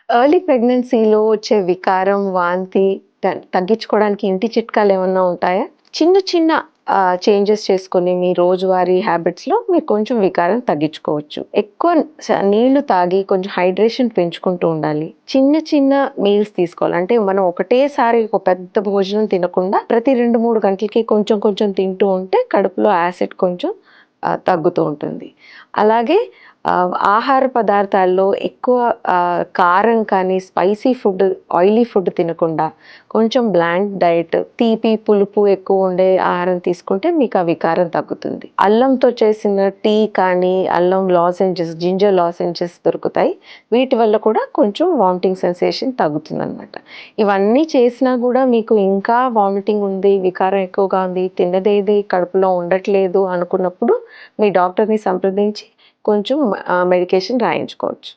Early ప్రెగ్నెన్సీలో వచ్చే వికారం, వాంతి తగ్గించుకోవడానికి ఇంటి చిట్కాలేమన్నా ఉంటాయా? చిన్న చిన్న చేంజెస్ చేసుకొని మీ రోజువారీ హ్యాబిట్స్‌లో మీరు కొంచెం వికారం తగ్గించుకోవచ్చు. ఎక్కువ నీళ్లు తాగి కొంచెం హైడ్రేషన్ పెంచుకుంటూ ఉండాలి. చిన్న చిన్న మీల్స్ తీసుకోవాలి. అంటే మనం ఒకటేసారి ఒక పెద్ద భోజనం తినకుండా ప్రతి 2, 3 గంటలకి కొంచెం కొంచెం తింటూ ఉంటే కడుపులో యాసిడ్ కొంచెం తగ్గుతూ ఉంటుంది. అలాగే ఆహార పదార్థాల్లో ఎక్కువ కారం కానీ, స్పైసీ ఫుడ్, ఆయిలీ ఫుడ్ తినకుండా కొంచెం బ్లాండ్ డైట్, తీపి, పులుపు ఎక్కువ ఉండే ఆహారం తీసుకుంటే మీకు ఆ వికారం తగ్గుతుంది. అల్లంతో చేసిన టీ కానీ, అల్లం లాజెంజెస్, జింజర్ లాజెంజెస్ దొరుకుతాయి. వీటి వల్ల కూడా కొంచెం వామిటింగ్ సెన్సేషన్ తగ్గుతుందనమాట. ఇవన్నీ చేసినా కూడా మీకు ఇంకా వామిటింగ్ ఉంది, వికారం ఎక్కువగా ఉంది, తిన్నదేది కడుపులో ఉండట్లేదు అనుకున్నప్పుడు మీ డాక్టర్‌ని సంప్రదించి కొంచెం మెడికేషన్ రాయించుకోవచ్చు.